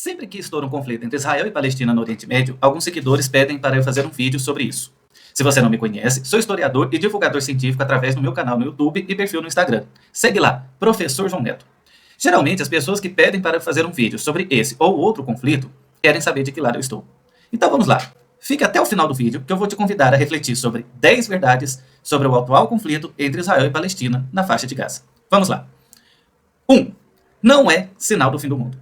Sempre que estoura um conflito entre Israel e Palestina no Oriente Médio, alguns seguidores pedem para eu fazer um vídeo sobre isso. Se você não me conhece, sou historiador e divulgador científico através do meu canal no YouTube e perfil no Instagram. Segue lá, Professor João Neto. Geralmente, as pessoas que pedem para eu fazer um vídeo sobre esse ou outro conflito querem saber de que lado eu estou. Então vamos lá. Fique até o final do vídeo que eu vou te convidar a refletir sobre 10 verdades sobre o atual conflito entre Israel e Palestina na faixa de Gaza. Vamos lá. 1. Não é sinal do fim do mundo.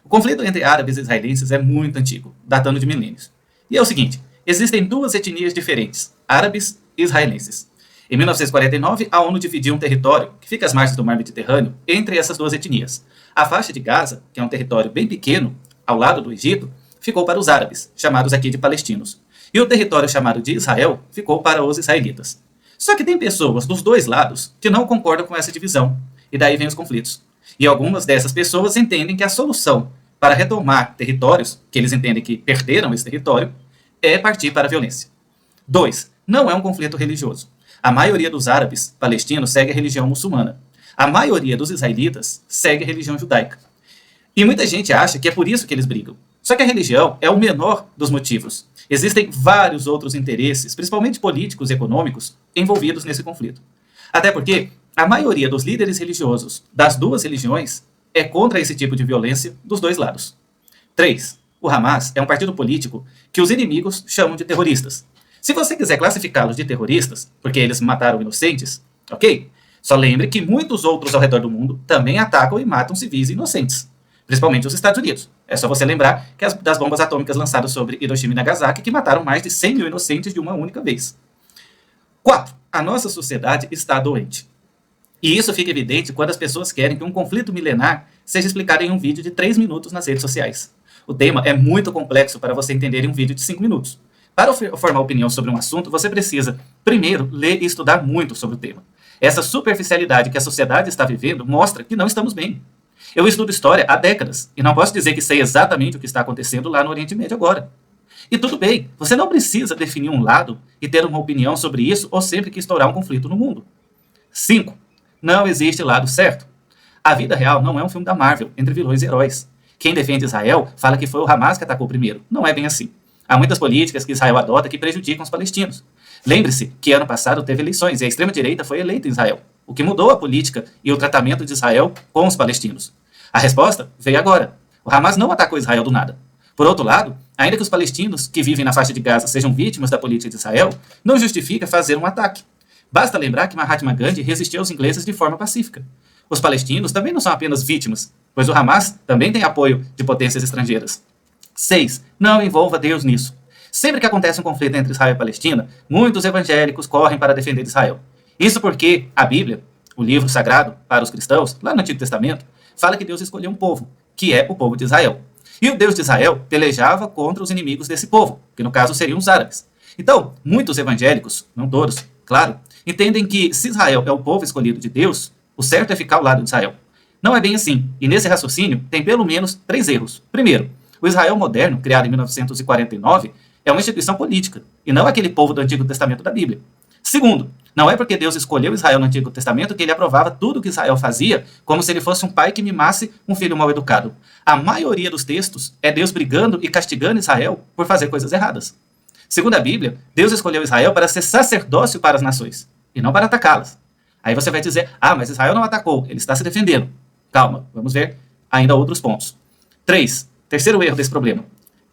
O conflito entre árabes e israelenses é muito antigo, datando de milênios. E é o seguinte, existem duas etnias diferentes, árabes e israelenses. Em 1949, a ONU dividiu um território, que fica às margens do mar Mediterrâneo, entre essas duas etnias. A faixa de Gaza, que é um território bem pequeno, ao lado do Egito, ficou para os árabes, chamados aqui de palestinos. E o território chamado de Israel ficou para os israelitas. Só que tem pessoas dos dois lados que não concordam com essa divisão, e daí vem os conflitos. E algumas dessas pessoas entendem que a solução para retomar territórios, que eles entendem que perderam esse território, é partir para a violência. 2. Não é um conflito religioso. A maioria dos árabes palestinos segue a religião muçulmana. A maioria dos israelitas segue a religião judaica. E muita gente acha que é por isso que eles brigam. Só que a religião é o menor dos motivos. Existem vários outros interesses, principalmente políticos e econômicos, envolvidos nesse conflito. Até porque a maioria dos líderes religiosos das duas religiões é contra esse tipo de violência dos dois lados. 3. O Hamas é um partido político que os inimigos chamam de terroristas. Se você quiser classificá-los de terroristas, porque eles mataram inocentes, ok? Só lembre que muitos outros ao redor do mundo também atacam e matam civis inocentes, principalmente os Estados Unidos. É só você lembrar das bombas atômicas lançadas sobre Hiroshima e Nagasaki, que mataram mais de 100 mil inocentes de uma única vez. 4. A nossa sociedade está doente. E isso fica evidente quando as pessoas querem que um conflito milenar seja explicado em um vídeo de 3 minutos nas redes sociais. O tema é muito complexo para você entender em um vídeo de 5 minutos. Para formar opinião sobre um assunto, você precisa, primeiro, ler e estudar muito sobre o tema. Essa superficialidade que a sociedade está vivendo mostra que não estamos bem. Eu estudo história há décadas e não posso dizer que sei exatamente o que está acontecendo lá no Oriente Médio agora. E tudo bem, você não precisa definir um lado e ter uma opinião sobre isso ou sempre que estourar um conflito no mundo. 5. Não existe lado certo. A vida real não é um filme da Marvel, entre vilões e heróis. Quem defende Israel fala que foi o Hamas que atacou primeiro. Não é bem assim. Há muitas políticas que Israel adota que prejudicam os palestinos. Lembre-se que ano passado teve eleições e a extrema-direita foi eleita em Israel, o que mudou a política e o tratamento de Israel com os palestinos. A resposta veio agora. O Hamas não atacou Israel do nada. Por outro lado, ainda que os palestinos que vivem na faixa de Gaza sejam vítimas da política de Israel, não justifica fazer um ataque. Basta lembrar que Mahatma Gandhi resistiu aos ingleses de forma pacífica. Os palestinos também não são apenas vítimas, pois o Hamas também tem apoio de potências estrangeiras. 6. Não envolva Deus nisso. Sempre que acontece um conflito entre Israel e Palestina, muitos evangélicos correm para defender Israel. Isso porque a Bíblia, o livro sagrado para os cristãos, lá no Antigo Testamento, fala que Deus escolheu um povo, que é o povo de Israel. E o Deus de Israel pelejava contra os inimigos desse povo, que no caso seriam os árabes. Então, muitos evangélicos, não todos, claro, entendem que se Israel é o povo escolhido de Deus, o certo é ficar ao lado de Israel. Não é bem assim, e nesse raciocínio tem pelo menos 3 erros. Primeiro, o Israel moderno, criado em 1949, é uma instituição política, e não aquele povo do Antigo Testamento da Bíblia. Segundo, não é porque Deus escolheu Israel no Antigo Testamento que ele aprovava tudo o que Israel fazia, como se ele fosse um pai que mimasse um filho mal educado. A maioria dos textos é Deus brigando e castigando Israel por fazer coisas erradas. Segundo a Bíblia, Deus escolheu Israel para ser sacerdócio para as nações, e não para atacá-las. Aí você vai dizer, mas Israel não atacou, ele está se defendendo. Calma, vamos ver ainda outros pontos. 3. Terceiro erro desse problema.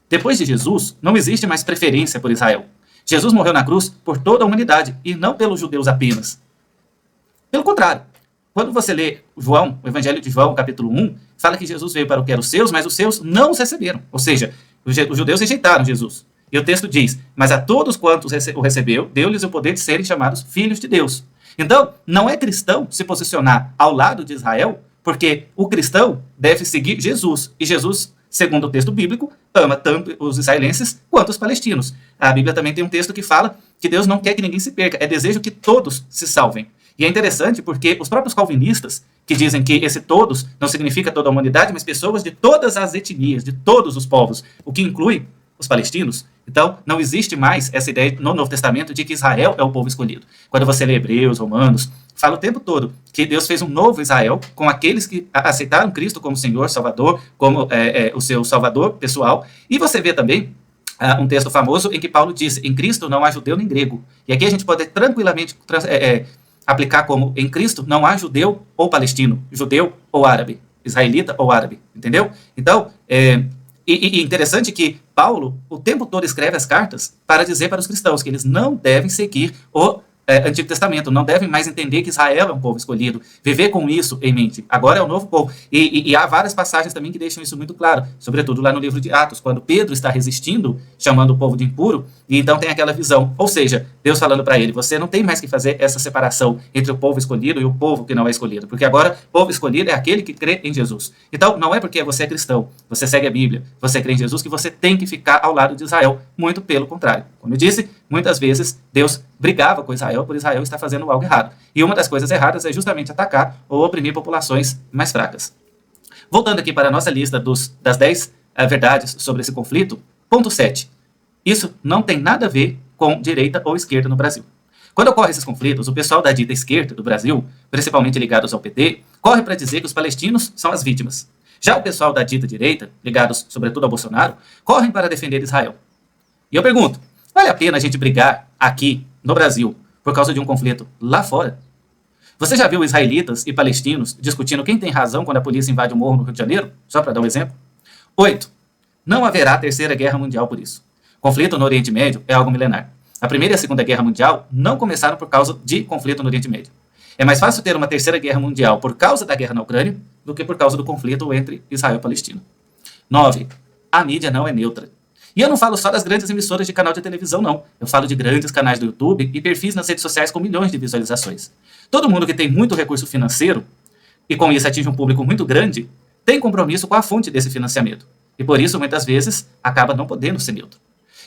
Depois de Jesus, não existe mais preferência por Israel. Jesus morreu na cruz por toda a humanidade, e não pelos judeus apenas. Pelo contrário, quando você lê João, o Evangelho de João, capítulo 1, fala que Jesus veio para o que eram os seus, mas os seus não os receberam. Ou seja, os judeus rejeitaram Jesus. E o texto diz, mas a todos quantos o recebeu, deu-lhes o poder de serem chamados filhos de Deus. Então, não é cristão se posicionar ao lado de Israel, porque o cristão deve seguir Jesus. E Jesus, segundo o texto bíblico, ama tanto os israelenses quanto os palestinos. A Bíblia também tem um texto que fala que Deus não quer que ninguém se perca, é desejo que todos se salvem. E é interessante porque os próprios calvinistas, que dizem que esse todos não significa toda a humanidade, mas pessoas de todas as etnias, de todos os povos, o que inclui os palestinos. Então, não existe mais essa ideia no Novo Testamento de que Israel é o povo escolhido. Quando você lê Hebreus, Romanos, fala o tempo todo que Deus fez um novo Israel com aqueles que aceitaram Cristo como Senhor, Salvador, como o seu Salvador pessoal. E você vê também um texto famoso em que Paulo diz, em Cristo não há judeu nem grego. E aqui a gente pode tranquilamente aplicar como, em Cristo não há judeu ou palestino, judeu ou árabe, israelita ou árabe, entendeu? Então, interessante que Paulo o tempo todo escreve as cartas para dizer para os cristãos que eles não devem seguir o Antigo Testamento, não devem mais entender que Israel é um povo escolhido, viver com isso em mente. Agora é um novo povo. E há várias passagens também que deixam isso muito claro, sobretudo lá no livro de Atos, quando Pedro está resistindo, chamando o povo de impuro, e então tem aquela visão, ou seja, Deus falando para ele, você não tem mais que fazer essa separação entre o povo escolhido e o povo que não é escolhido, porque agora o povo escolhido é aquele que crê em Jesus. Então, não é porque você é cristão, você segue a Bíblia, você crê em Jesus, que você tem que ficar ao lado de Israel, muito pelo contrário. Como eu disse, muitas vezes Deus brigava com Israel por Israel estar fazendo algo errado. E uma das coisas erradas é justamente atacar ou oprimir populações mais fracas. Voltando aqui para a nossa lista das 10 verdades sobre esse conflito, ponto 7. Isso não tem nada a ver com direita ou esquerda no Brasil. Quando ocorrem esses conflitos, o pessoal da dita esquerda do Brasil, principalmente ligados ao PT, corre para dizer que os palestinos são as vítimas. Já o pessoal da dita direita, ligados sobretudo ao Bolsonaro, correm para defender Israel. E eu pergunto, vale a pena a gente brigar aqui no Brasil por causa de um conflito lá fora? Você já viu israelitas e palestinos discutindo quem tem razão quando a polícia invade o morro no Rio de Janeiro? Só para dar um exemplo. 8. Não haverá terceira guerra mundial por isso. Conflito no Oriente Médio é algo milenar. A Primeira e a Segunda Guerra Mundial não começaram por causa de conflito no Oriente Médio. É mais fácil ter uma terceira guerra mundial por causa da guerra na Ucrânia do que por causa do conflito entre Israel e Palestina. 9. A mídia não é neutra. E eu não falo só das grandes emissoras de canal de televisão, não. Eu falo de grandes canais do YouTube e perfis nas redes sociais com milhões de visualizações. Todo mundo que tem muito recurso financeiro, e com isso atinge um público muito grande, tem compromisso com a fonte desse financiamento. E por isso, muitas vezes, acaba não podendo ser neutro.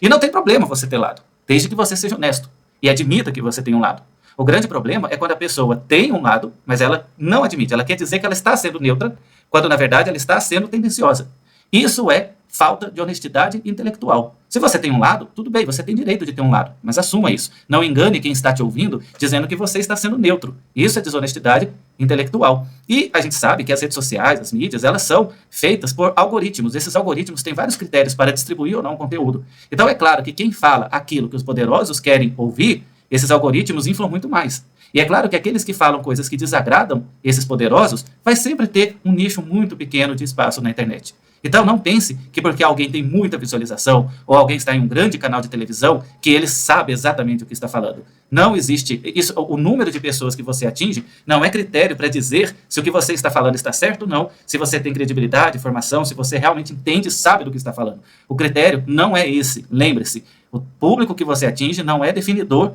E não tem problema você ter lado, desde que você seja honesto e admita que você tem um lado. O grande problema é quando a pessoa tem um lado, mas ela não admite. Ela quer dizer que ela está sendo neutra, quando na verdade ela está sendo tendenciosa. Isso é falta de honestidade intelectual. Se você tem um lado, tudo bem, você tem direito de ter um lado, mas assuma isso. Não engane quem está te ouvindo dizendo que você está sendo neutro. Isso é desonestidade intelectual. E a gente sabe que as redes sociais, as mídias, elas são feitas por algoritmos. Esses algoritmos têm vários critérios para distribuir ou não o conteúdo. Então é claro que quem fala aquilo que os poderosos querem ouvir, esses algoritmos inflam muito mais. E é claro que aqueles que falam coisas que desagradam esses poderosos vai sempre ter um nicho muito pequeno de espaço na internet. Então não pense que porque alguém tem muita visualização ou alguém está em um grande canal de televisão que ele sabe exatamente o que está falando. Não existe isso. O número de pessoas que você atinge não é critério para dizer se o que você está falando está certo ou não, se você tem credibilidade, formação, se você realmente entende e sabe do que está falando. O critério não é esse. Lembre-se, o público que você atinge não é definidor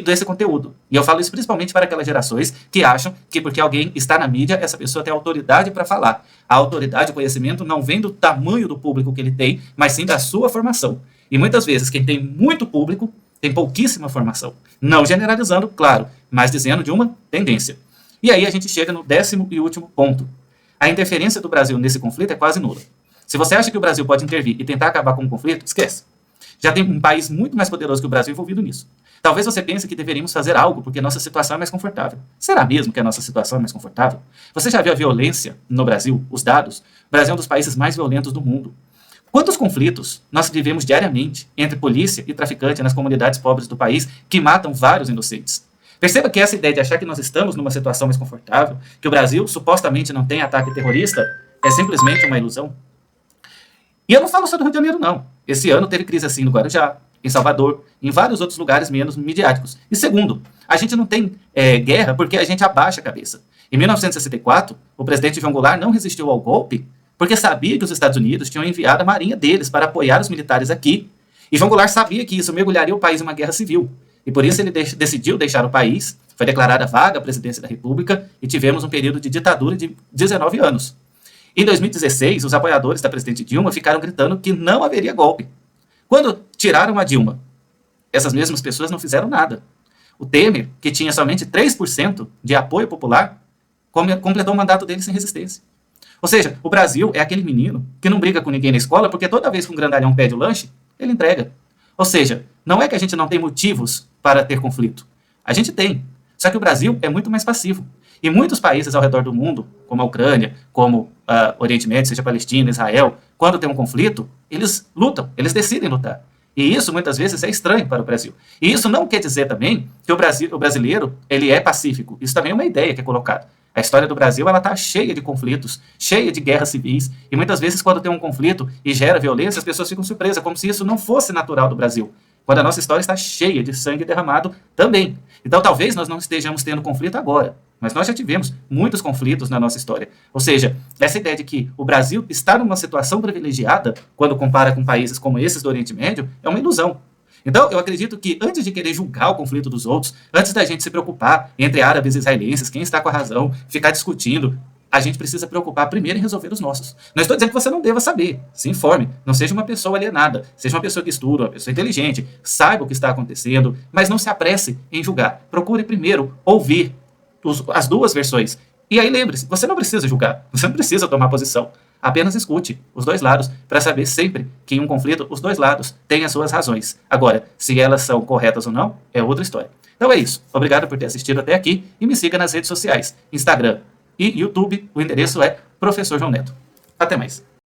desse conteúdo. E eu falo isso principalmente para aquelas gerações que acham que porque alguém está na mídia, essa pessoa tem autoridade para falar. A autoridade, o conhecimento não vem do tamanho do público que ele tem, mas sim da sua formação. E muitas vezes quem tem muito público tem pouquíssima formação. Não generalizando, claro, mas dizendo de uma tendência. E aí a gente chega no 10º e último ponto. A interferência do Brasil nesse conflito é quase nula. Se você acha que o Brasil pode intervir e tentar acabar com o conflito, esquece. Já tem um país muito mais poderoso que o Brasil envolvido nisso. Talvez você pense que deveríamos fazer algo porque nossa situação é mais confortável. Será mesmo que a nossa situação é mais confortável? Você já viu a violência no Brasil? Os dados? O Brasil é um dos países mais violentos do mundo. Quantos conflitos nós vivemos diariamente entre polícia e traficante nas comunidades pobres do país que matam vários inocentes? Perceba que essa ideia de achar que nós estamos numa situação mais confortável, que o Brasil supostamente não tem ataque terrorista, é simplesmente uma ilusão. E eu não falo só do Rio de Janeiro, não. Esse ano teve crise assim no Guarujá, em Salvador, em vários outros lugares menos midiáticos. E segundo, a gente não tem guerra porque a gente abaixa a cabeça. Em 1964, o presidente João Goulart não resistiu ao golpe porque sabia que os Estados Unidos tinham enviado a marinha deles para apoiar os militares aqui. E João Goulart sabia que isso mergulharia o país em uma guerra civil. E por isso ele decidiu deixar o país, foi declarada vaga a presidência da República e tivemos um período de ditadura de 19 anos. Em 2016, os apoiadores da presidente Dilma ficaram gritando que não haveria golpe. Quando tiraram a Dilma, essas mesmas pessoas não fizeram nada. O Temer, que tinha somente 3% de apoio popular, completou o mandato dele sem resistência. Ou seja, o Brasil é aquele menino que não briga com ninguém na escola porque toda vez que um grandalhão pede o lanche, ele entrega. Ou seja, não é que a gente não tem motivos para ter conflito. A gente tem. Só que o Brasil é muito mais passivo. E muitos países ao redor do mundo, como a Ucrânia, como o Oriente Médio, seja Palestina, Israel, quando tem um conflito, eles lutam, eles decidem lutar. E isso, muitas vezes, é estranho para o Brasil. E isso não quer dizer também que o brasileiro ele é pacífico. Isso também é uma ideia que é colocada. A história do Brasil está cheia de conflitos, cheia de guerras civis. E muitas vezes, quando tem um conflito e gera violência, as pessoas ficam surpresas, como se isso não fosse natural do Brasil. Quando a nossa história está cheia de sangue derramado também. Então, talvez nós não estejamos tendo conflito agora, mas nós já tivemos muitos conflitos na nossa história. Ou seja, essa ideia de que o Brasil está numa situação privilegiada quando compara com países como esses do Oriente Médio é uma ilusão. Então, eu acredito que antes de querer julgar o conflito dos outros, antes da gente se preocupar entre árabes e israelenses, quem está com a razão, ficar discutindo, a gente precisa preocupar primeiro em resolver os nossos. Não estou dizendo que você não deva saber, se informe, não seja uma pessoa alienada, seja uma pessoa que estuda, uma pessoa inteligente, saiba o que está acontecendo, mas não se apresse em julgar. Procure primeiro ouvir as duas versões. E aí lembre-se, você não precisa julgar, você não precisa tomar posição. Apenas escute os dois lados para saber sempre que em um conflito os dois lados têm as suas razões. Agora, se elas são corretas ou não, é outra história. Então é isso. Obrigado por ter assistido até aqui e me siga nas redes sociais, Instagram e YouTube. O endereço é Professor João Neto. Até mais.